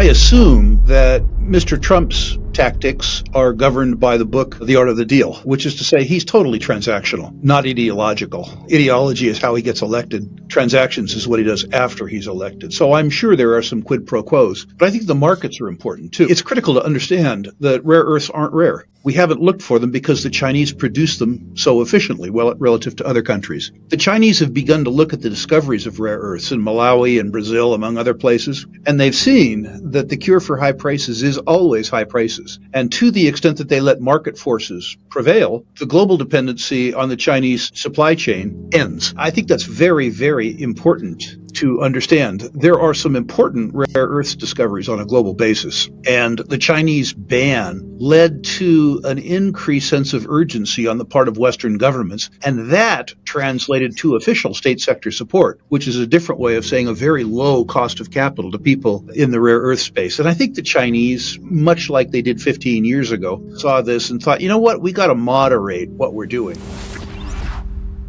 assume that Mr. Trump's tactics are governed by the book, The Art of the Deal, which is to say he's totally transactional, not ideological. Ideology is how he gets elected. Transactions is what he does after he's elected. So I'm sure there are some quid pro quos, but I think the markets are important too. It's critical to understand that rare earths aren't rare. We haven't looked for them because the Chinese produce them so efficiently, well, relative to other countries. The Chinese have begun to look at the discoveries of rare earths in Malawi and Brazil, among other places, and they've seen that the cure for high prices is always high prices. And to the extent that they let market forces prevail, the global dependency on the Chinese supply chain ends. I think that's very, very important to understand. There are some important rare earths discoveries on a global basis, and the Chinese ban led to an increased sense of urgency on the part of Western governments, and that translated to official state sector support, which is a different way of saying a very low cost of capital to people in the rare earth space. And I think the Chinese, much like they did 15 years ago, saw this and thought, you know what, we got to moderate what we're doing.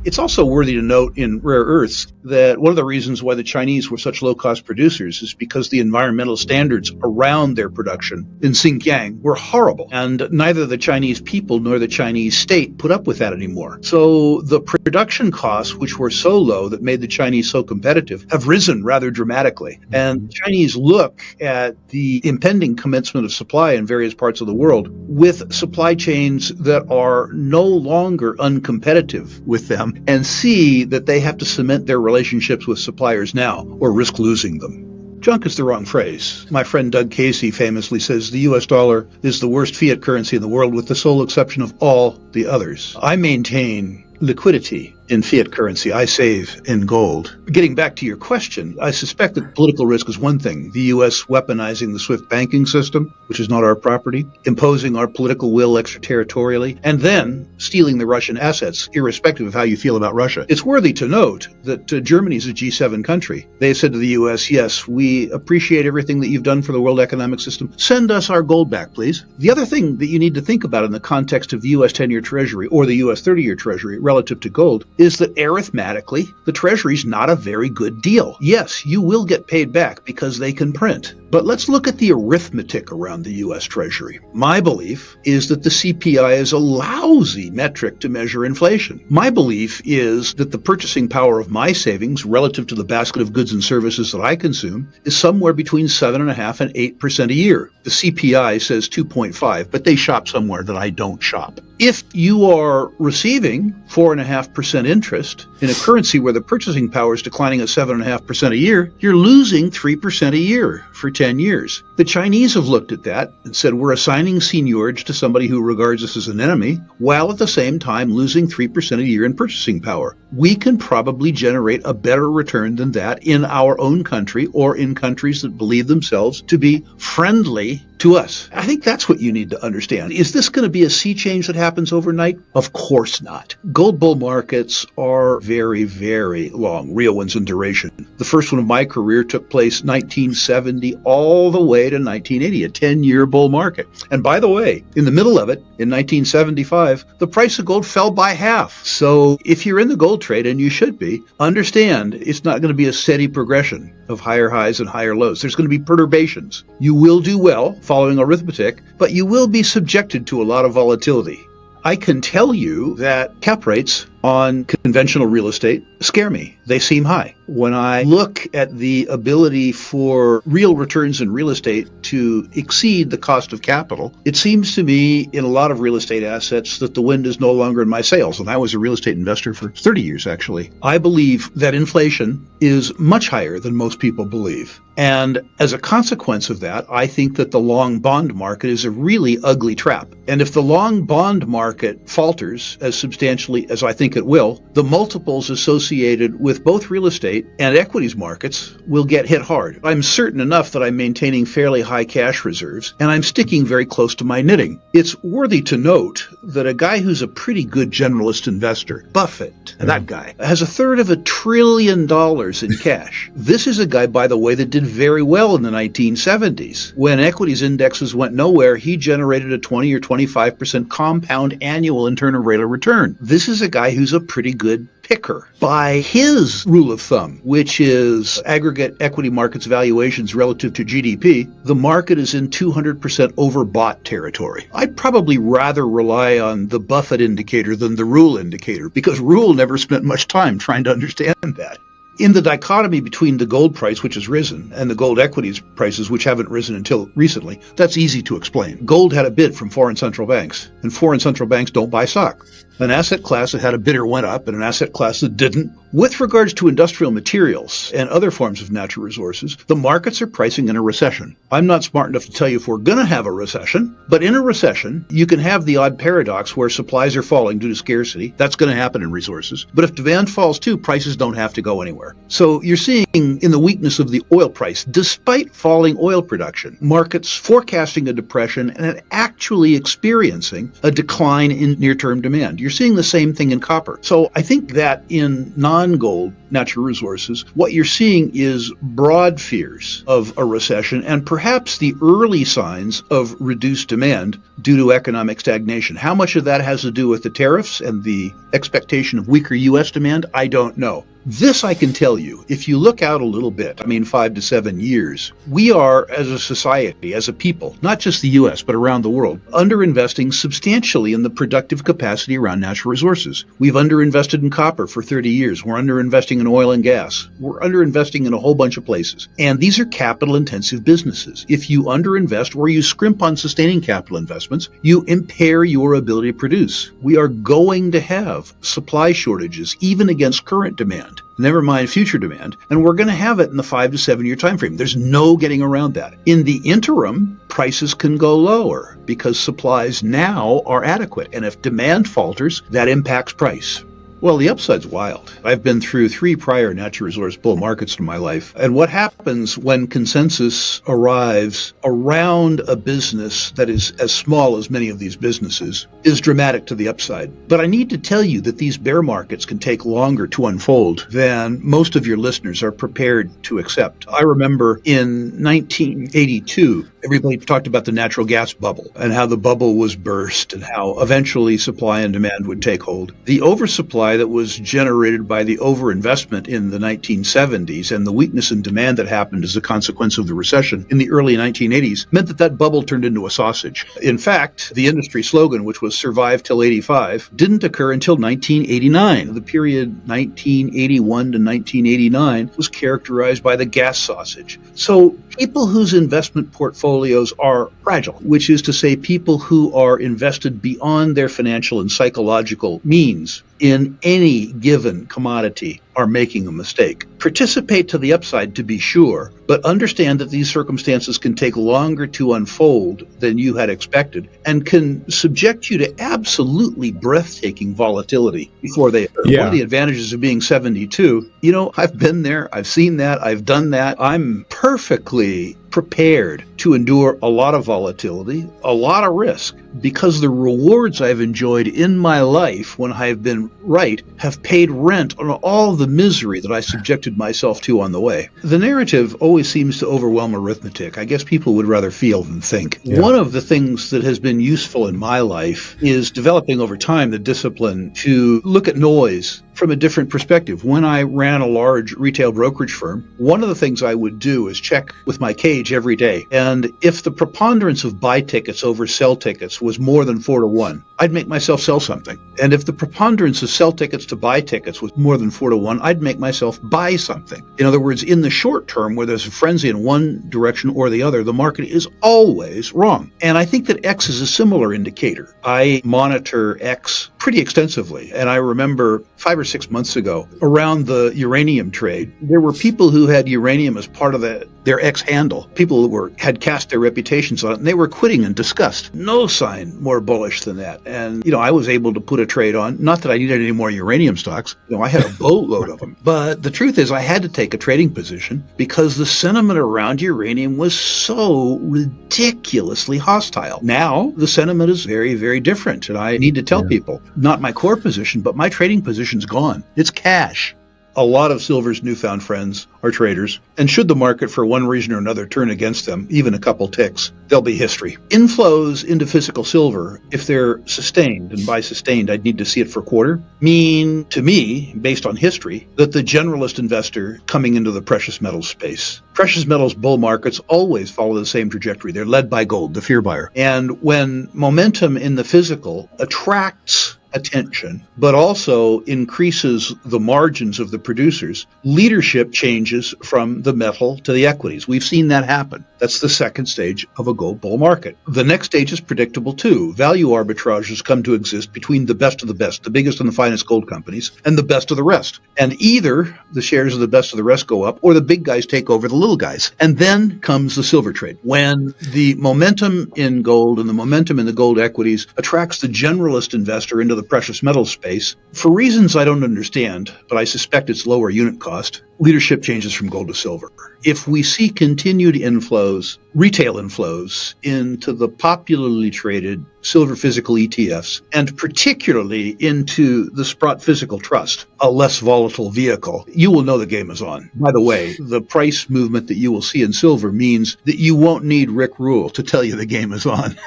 It's also worthy to note in rare earths that one of the reasons why the Chinese were such low-cost producers is because the environmental standards around their production in Xinjiang were horrible. And neither the Chinese people nor the Chinese state put up with that anymore. So the production costs, which were so low that made the Chinese so competitive, have risen rather dramatically. And the Chinese look at the impending commencement of supply in various parts of the world with supply chains that are no longer uncompetitive with them, and see that they have to cement their relationships with suppliers now or risk losing them. Junk is the wrong phrase. My friend Doug Casey famously says the US dollar is the worst fiat currency in the world with the sole exception of all the others. I maintain liquidity in fiat currency. I save in gold. Getting back to your question, I suspect that political risk is one thing. The U.S. weaponizing the SWIFT banking system, which is not our property, imposing our political will extraterritorially, and then stealing the Russian assets, irrespective of how you feel about Russia. It's worthy to note that Germany is a G7 country. They said to the U.S., yes, we appreciate everything that you've done for the world economic system. Send us our gold back, please. The other thing that you need to think about in the context of the U.S. 10-year Treasury or the U.S. 30-year Treasury relative to gold is that arithmetically, the Treasury's not a very good deal. Yes, you will get paid back because they can print. But let's look at the arithmetic around the U.S. Treasury. My belief is that the CPI is a lousy metric to measure inflation. My belief is that the purchasing power of my savings relative to the basket of goods and services that I consume is somewhere between 7.5% and 8% a year. The CPI says 2.5, but they shop somewhere that I don't shop. If you are receiving 4.5% interest in a currency where the purchasing power is declining at 7.5% a year, you're losing 3% a year for 10 years. The Chinese have looked at that and said we're assigning seigniorage to somebody who regards us as an enemy, while at the same time losing 3% a year in purchasing power. We can probably generate a better return than that in our own country or in countries that believe themselves to be friendly to us. I think that's what you need to understand. Is this going to be a sea change that happens overnight? Of course not. Gold bull markets are very, very long, real ones in duration. The first one of my career took place 1970 all the way to 1980, a 10-year bull market. And by the way, in the middle of it, in 1975, the price of gold fell by half. So if you're in the gold trade, and you should be, understand it's not going to be a steady progression of higher highs and higher lows. There's going to be perturbations. You will do well following arithmetic, but you will be subjected to a lot of volatility. I can tell you that cap rates on conventional real estate scare me. They seem high. When I look at the ability for real returns in real estate to exceed the cost of capital, it seems to me in a lot of real estate assets that the wind is no longer in my sails. And I was a real estate investor for 30 years, actually. I believe that inflation is much higher than most people believe. And as a consequence of that, I think that the long bond market is a really ugly trap. And if the long bond market falters as substantially as I think it will, the multiples associated with both real estate and equities markets will get hit hard. I'm certain enough that I'm maintaining fairly high cash reserves, and I'm sticking very close to my knitting. It's worthy to note that a guy who's a pretty good generalist investor, Buffett, that guy, has $1/3 trillion in cash. This is a guy, by the way, that did very well in the 1970s. When equities indexes went nowhere, he generated a 20 or 25% compound annual internal rate of return. This is a guy who who's a pretty good picker. By his rule of thumb, which is aggregate equity markets valuations relative to GDP, the market is in 200% overbought territory. I'd probably rather rely on the Buffett indicator than the Rule indicator, because Rule never spent much time trying to understand that. In the dichotomy between the gold price, which has risen, and the gold equities prices, which haven't risen until recently, that's easy to explain. Gold had a bid from foreign central banks, and foreign central banks don't buy stock. An asset class that had a bidder went up, and an asset class that didn't. With regards to industrial materials and other forms of natural resources, the markets are pricing in a recession. I'm not smart enough to tell you if we're going to have a recession, but in a recession, you can have the odd paradox where supplies are falling due to scarcity. That's going to happen in resources. But if demand falls too, prices don't have to go anywhere. So you're seeing in the weakness of the oil price, despite falling oil production, markets forecasting a depression and actually experiencing a decline in near-term demand. You're seeing the same thing in copper. So I think that in non-gold natural resources, what you're seeing is broad fears of a recession and perhaps the early signs of reduced demand due to economic stagnation. How much of that has to do with the tariffs and the expectation of weaker U.S. demand? I don't know. This I can tell you, if you look out a little bit, 5 to 7 years, we are, as a society, as a people, not just the U.S., but around the world, underinvesting substantially in the productive capacity around natural resources. We've underinvested in copper for 30 years. We're underinvesting in oil and gas. We're underinvesting in a whole bunch of places. And these are capital-intensive businesses. If you underinvest or you scrimp on sustaining capital investments, you impair your ability to produce. We are going to have supply shortages, even against current demand. Never mind future demand, and we're going to have it in the 5 to 7 year time frame. There's no getting around that. In the interim, prices can go lower because supplies now are adequate, and if demand falters, that impacts price. Well, the upside's wild. I've been through 3 prior natural resource bull markets in my life. And what happens when consensus arrives around a business that is as small as many of these businesses is dramatic to the upside. But I need to tell you that these bear markets can take longer to unfold than most of your listeners are prepared to accept. I remember in 1982, everybody talked about the natural gas bubble and how the bubble was burst and how eventually supply and demand would take hold. The oversupply that was generated by the overinvestment in the 1970s and the weakness in demand that happened as a consequence of the recession in the early 1980s meant that bubble turned into a sausage. In fact, the industry slogan, which was survive till 85, didn't occur until 1989. The period 1981 to 1989 was characterized by the gas sausage. So people whose investment portfolios are fragile, which is to say people who are invested beyond their financial and psychological means in any given commodity, are making a mistake. Participate to the upside, to be sure, but understand that these circumstances can take longer to unfold than you had expected and can subject you to absolutely breathtaking volatility before they occur. Yeah. One of the advantages of being 72, I've been there, I've seen that, I've done that. I'm perfectly prepared to endure a lot of volatility, a lot of risk, because the rewards I've enjoyed in my life when I've been right have paid rent on all the misery that I subjected myself to on the way. The narrative always seems to overwhelm arithmetic. I guess people would rather feel than think. Yeah. One of the things that has been useful in my life is developing over time the discipline to look at noise from a different perspective. When I ran a large retail brokerage firm, one of the things I would do is check with my cage every day. And if the preponderance of buy tickets over sell tickets was more than 4 to 1, I'd make myself sell something. And if the preponderance of sell tickets to buy tickets was more than 4 to 1, I'd make myself buy something. In other words, in the short term, where there's a frenzy in one direction or the other, the market is always wrong. And I think that X is a similar indicator. I monitor X pretty extensively. And I remember 5 or 6 months ago, around the uranium trade, there were people who had uranium as part of their X handle. People who had cast their reputations on it, and they were quitting in disgust. No sign more bullish than that. And, I was able to put a trade on. Not that I needed any more uranium stocks. I had a boatload of them. But the truth is I had to take a trading position because the sentiment around uranium was so ridiculously hostile. Now, the sentiment is very, very different. And I need to tell people, not my core position, but my trading position's gone. It's cash. A lot of silver's newfound friends are traders, and should the market for one reason or another turn against them, even a couple ticks, they'll be history. Inflows into physical silver, if they're sustained, and by sustained I'd need to see it for a quarter, mean to me, based on history, that the generalist investor coming into the precious metals space. Precious metals bull markets always follow the same trajectory. They're led by gold, the fear buyer. And when momentum in the physical attracts attention, but also increases the margins of the producers, leadership changes from the metal to the equities. We've seen that happen. That's the second stage of a gold bull market. The next stage is predictable too. Value arbitrages come to exist between the best of the best, the biggest and the finest gold companies, and the best of the rest. And either the shares of the best of the rest go up, or the big guys take over the little guys. And then comes the silver trade. When the momentum in gold and the momentum in the gold equities attracts the generalist investor into the precious metals space, for reasons I don't understand, but I suspect it's lower unit cost, leadership changes from gold to silver. If we see continued inflows, retail inflows, into the popularly traded silver physical ETFs, and particularly into the Sprott Physical Trust, a less volatile vehicle, you will know the game is on. By the way, the price movement that you will see in silver means that you won't need Rick Rule to tell you the game is on.